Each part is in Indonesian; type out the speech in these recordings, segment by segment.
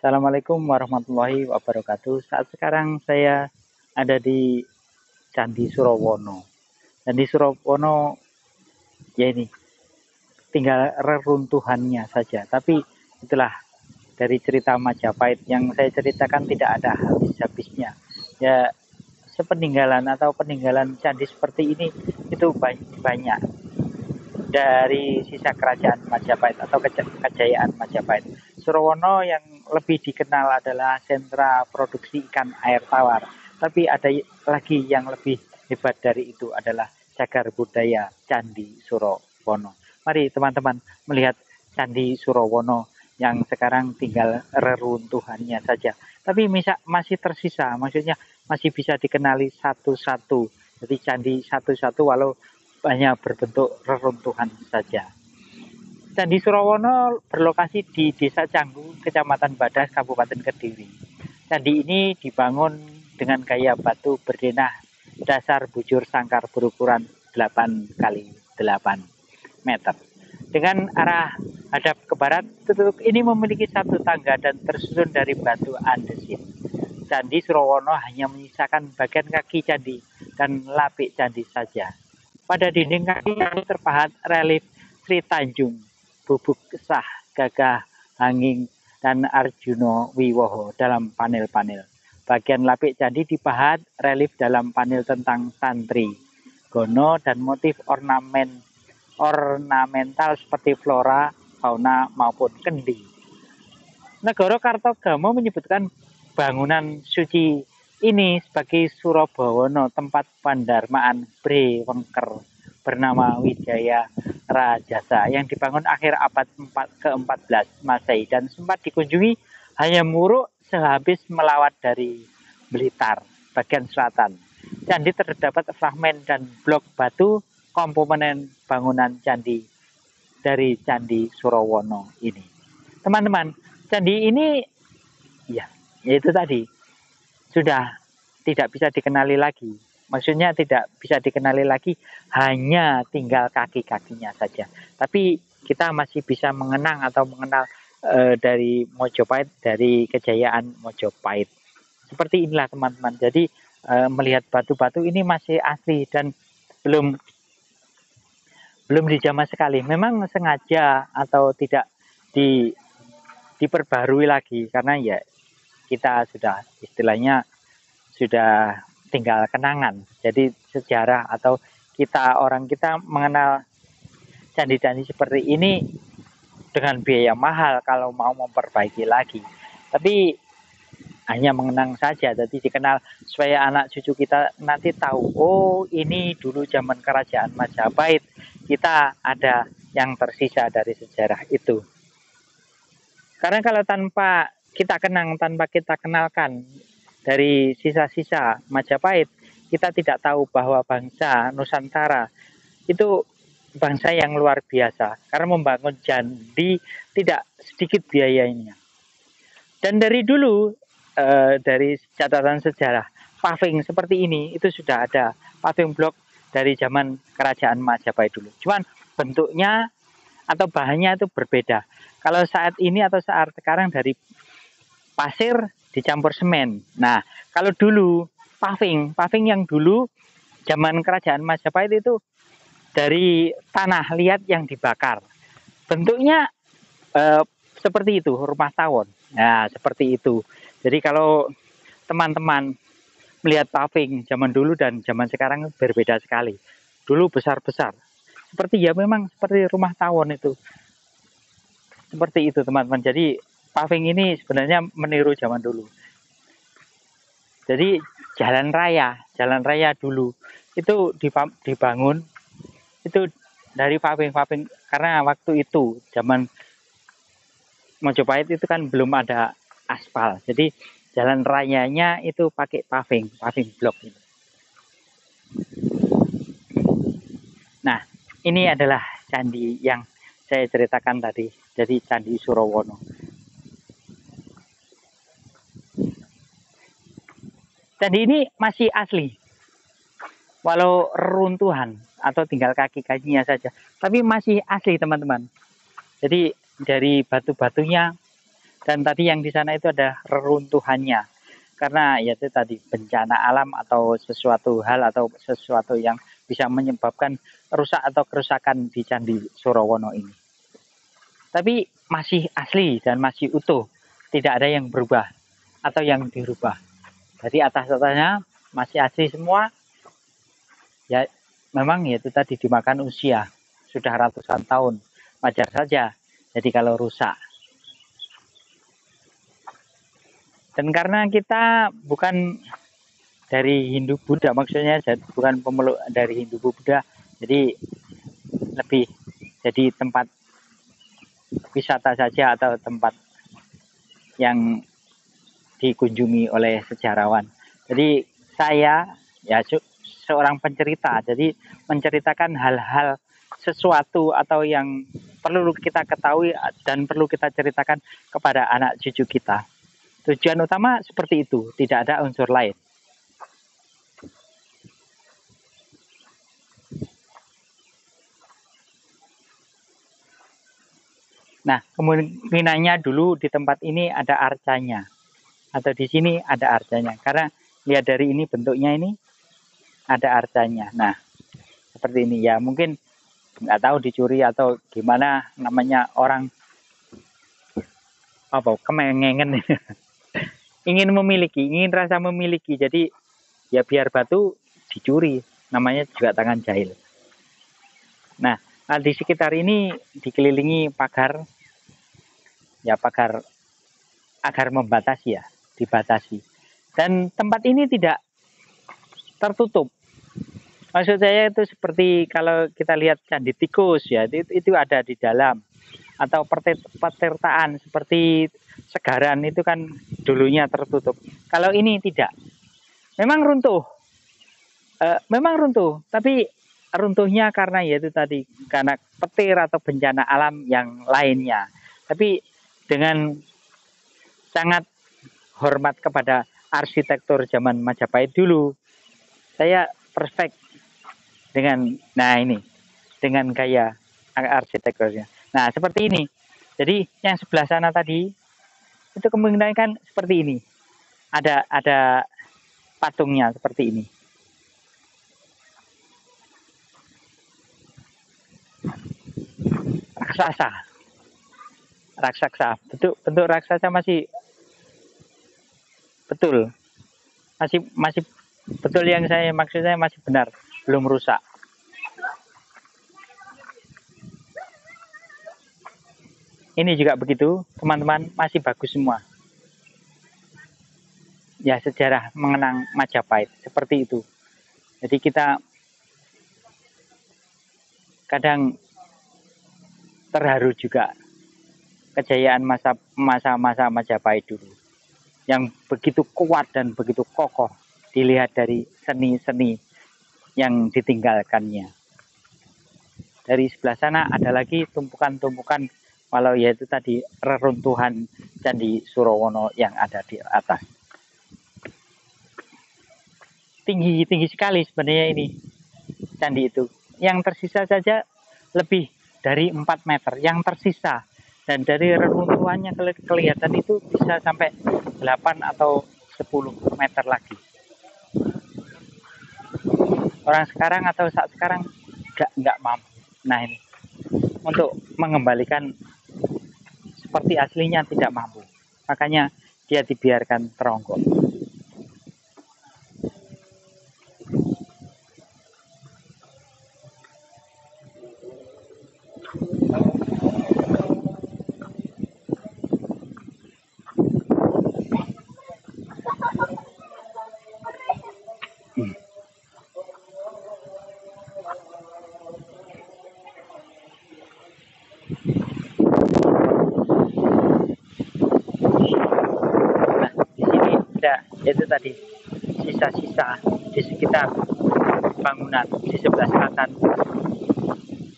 Assalamualaikum warahmatullahi wabarakatuh. Saat sekarang saya ada di Candi Surowono. Candi Surowono ya ini tinggal reruntuhannya saja. Tapi itulah dari cerita Majapahit yang saya ceritakan tidak ada habis-habisnya. Ya sepeninggalan atau peninggalan candi seperti ini itu banyak dari sisa kerajaan Majapahit atau kejayaan Majapahit. Surowono yang lebih dikenal adalah sentra produksi ikan air tawar. Tapi ada lagi yang lebih hebat dari itu adalah cagar budaya Candi Surowono. Mari teman-teman melihat Candi Surowono yang sekarang tinggal reruntuhannya saja. Tapi masih tersisa, maksudnya masih bisa dikenali satu-satu. Jadi candi satu-satu walau hanya berbentuk reruntuhan saja. Candi Surowono berlokasi di Desa Canggu, Kecamatan Badas, Kabupaten Kediri. Candi ini dibangun dengan gaya batu berdenah dasar bujur sangkar berukuran 8 kali 8 meter. Dengan arah hadap ke barat, tutuk ini memiliki satu tangga dan tersusun dari batu andesit. Candi Surowono hanya menyisakan bagian kaki candi dan lapik candi saja. Pada dinding kaki terpahat relief Sri Tanjung, Bubuk Sah, Gagah Hanging, dan Arjuno Wiwoho dalam panel-panel. Bagian lapik candi dipahat relief dalam panel tentang santri, gono, dan motif ornamental seperti flora, fauna, maupun kendi. Negoro Kartogamo menyebutkan bangunan suci ini sebagai Surobawana, tempat pandarmaan Bre Wengker bernama Wijaya Rajasa yang dibangun akhir abad ke-14 Masehi dan sempat dikunjungi Hayam Wuruk sehabis melawat dari Blitar, bagian selatan. Candi terdapat fragmen dan blok batu komponen bangunan candi dari Candi Surowono ini. Teman-teman, candi ini ya, yaitu tadi sudah tidak bisa dikenali lagi. Maksudnya tidak bisa dikenali lagi, hanya tinggal kaki-kakinya saja. Tapi kita masih bisa mengenang atau mengenal dari Mojopahit, dari kejayaan Mojopahit. Seperti inilah teman-teman. Jadi melihat batu-batu ini masih asli dan belum belum dijamah sekali. Memang sengaja atau tidak diperbarui lagi karena ya kita sudah istilahnya sudah tinggal kenangan. Jadi sejarah atau kita mengenal candi-candi seperti ini dengan biaya mahal kalau mau memperbaiki lagi. Tapi hanya mengenang saja, jadi dikenal supaya anak cucu kita nanti tahu, oh ini dulu zaman kerajaan Majapahit, kita ada yang tersisa dari sejarah itu. Karena kalau tanpa kita kenang, tanpa kita kenalkan dari sisa-sisa Majapahit, kita tidak tahu bahwa bangsa Nusantara itu bangsa yang luar biasa. Karena membangun candi tidak sedikit biayanya. Dan dari dulu, dari catatan sejarah, paving seperti ini itu sudah ada. Paving blok dari zaman kerajaan Majapahit dulu. Cuman bentuknya atau bahannya itu berbeda. Kalau saat ini atau saat sekarang dari pasir dicampur semen. Nah, kalau dulu paving yang dulu zaman kerajaan Majapahit itu dari tanah liat yang dibakar. Bentuknya seperti itu, rumah tawon. Nah, seperti itu. Jadi kalau teman-teman melihat paving zaman dulu dan zaman sekarang berbeda sekali. Dulu besar-besar. Seperti ya memang seperti rumah tawon itu. Seperti itu teman-teman. Jadi paving ini sebenarnya meniru zaman dulu. Jadi jalan raya dulu itu dibangun itu dari paving karena waktu itu zaman Mojopahit itu kan belum ada aspal. Jadi jalan rayanya itu pakai paving blok ini. Nah, ini adalah candi yang saya ceritakan tadi. Jadi Candi Surowono. Candi ini masih asli. Walau runtuhan atau tinggal kaki-kakinya saja. Tapi masih asli teman-teman. Jadi dari batu-batunya Dan tadi yang di sana itu ada reruntuhannya. Karena ya itu tadi bencana alam atau sesuatu hal atau sesuatu yang bisa menyebabkan rusak atau kerusakan di Candi Surawono ini. Tapi masih asli dan masih utuh. Tidak ada yang berubah atau yang dirubah. Jadi atas-atasnya masih asli semua. Ya memang ya itu tadi dimakan usia. Sudah ratusan tahun. Wajar saja. Jadi kalau rusak. Dan karena kita bukan dari Hindu Buddha, maksudnya bukan pemeluk dari Hindu Buddha, jadi lebih jadi tempat wisata saja atau tempat yang dikunjungi oleh sejarawan. Jadi saya ya seorang pencerita, jadi menceritakan hal-hal sesuatu atau yang perlu kita ketahui dan perlu kita ceritakan kepada anak cucu kita. Tujuan utama seperti itu, tidak ada unsur lain. Nah, kemungkinannya dulu di tempat ini ada arcanya. Atau di sini ada arcanya. Karena lihat dari ini bentuknya ini ada arcanya. Nah, seperti ini ya. Mungkin nggak tahu dicuri atau gimana namanya orang apa kemengengen ingin memiliki, ingin rasa memiliki. Jadi ya biar batu dicuri. Namanya juga tangan jahil. Nah, di sekitar ini dikelilingi pagar, ya pagar agar membatasi ya, dibatasi. Dan tempat ini tidak tertutup. Maksud saya itu seperti kalau kita lihat Candi Tikus ya, itu ada di dalam. Atau petirtaan seperti Segaran itu kan dulunya tertutup. Kalau ini tidak. Memang runtuh. Memang runtuh, tapi runtuhnya karena yaitu tadi karena petir atau bencana alam yang lainnya. Tapi dengan sangat hormat kepada arsitektur zaman Majapahit dulu, saya perfect dengan dengan gaya arsitekturnya. Nah seperti ini. Jadi yang sebelah sana tadi itu kemungkinan kan seperti ini. Ada patungnya seperti ini. Raksasa. Bentuk raksasa masih betul. Masih betul yang saya maksud, saya masih benar, belum rusak. Ini juga begitu, teman-teman, masih bagus semua. Ya sejarah mengenang Majapahit seperti itu. Jadi kita kadang terharu juga kejayaan masa Majapahit dulu yang begitu kuat dan begitu kokoh dilihat dari seni-seni yang ditinggalkannya. Dari sebelah sana ada lagi tumpukan-tumpukan, walau yaitu tadi reruntuhan Candi Surawono yang ada di atas. Tinggi sekali sebenarnya ini candi itu. Yang tersisa saja lebih dari 4 meter yang tersisa. Dan dari reruntuhannya kelihatan itu bisa sampai 8 atau 10 meter lagi. Orang sekarang atau saat sekarang nggak mampu. Nah ini untuk mengembalikan seperti aslinya tidak mampu. Makanya dia dibiarkan teronggok. Itu tadi sisa-sisa di sekitar bangunan di sebelah selatan.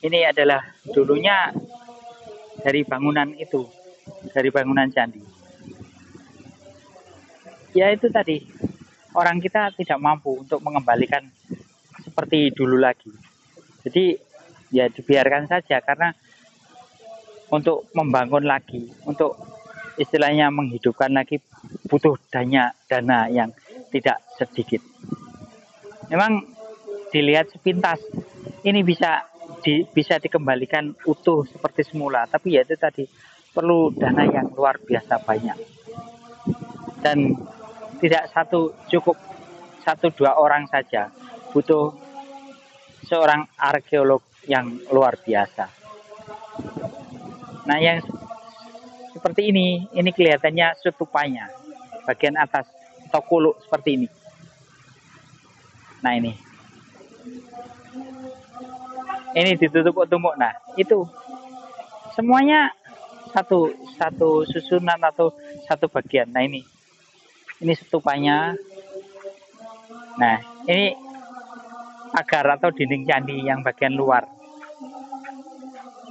Ini adalah dulunya dari bangunan itu, dari bangunan candi. Ya itu tadi, orang kita tidak mampu untuk mengembalikan seperti dulu lagi. Jadi ya dibiarkan saja, karena untuk membangun lagi, untuk istilahnya menghidupkan lagi, butuh dana yang tidak sedikit. Memang dilihat sepintas ini bisa dikembalikan utuh seperti semula, tapi ya itu tadi perlu dana yang luar biasa banyak, dan tidak cukup satu dua orang saja, butuh seorang arkeolog yang luar biasa. Nah, yang seperti ini kelihatannya setupanya bagian atas tokuluk seperti ini. Nah, ini ditutup tumuk. Nah, itu semuanya satu susunan atau satu bagian. Nah, ini setupanya. Nah, ini pagar atau dinding candi yang bagian luar.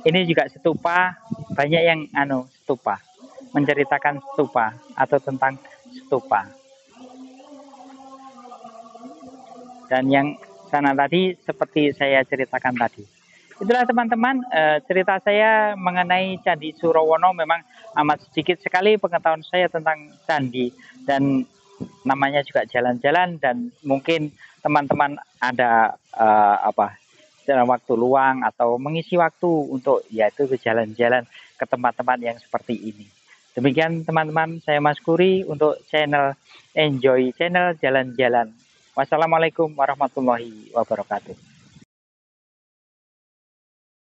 Ini juga stupa, banyak yang stupa, menceritakan stupa atau tentang stupa. Dan yang sana tadi seperti saya ceritakan tadi. Itulah teman-teman, cerita saya mengenai Candi Surawono. Memang amat sedikit sekali pengetahuan saya tentang candi, dan namanya juga jalan-jalan, dan mungkin teman-teman ada dalam waktu luang atau mengisi waktu untuk yaitu ke jalan-jalan ke tempat-tempat yang seperti ini. Demikian teman-teman, saya Mas Kuri untuk channel Enjoy Channel Jalan-Jalan. Wassalamualaikum warahmatullahi wabarakatuh.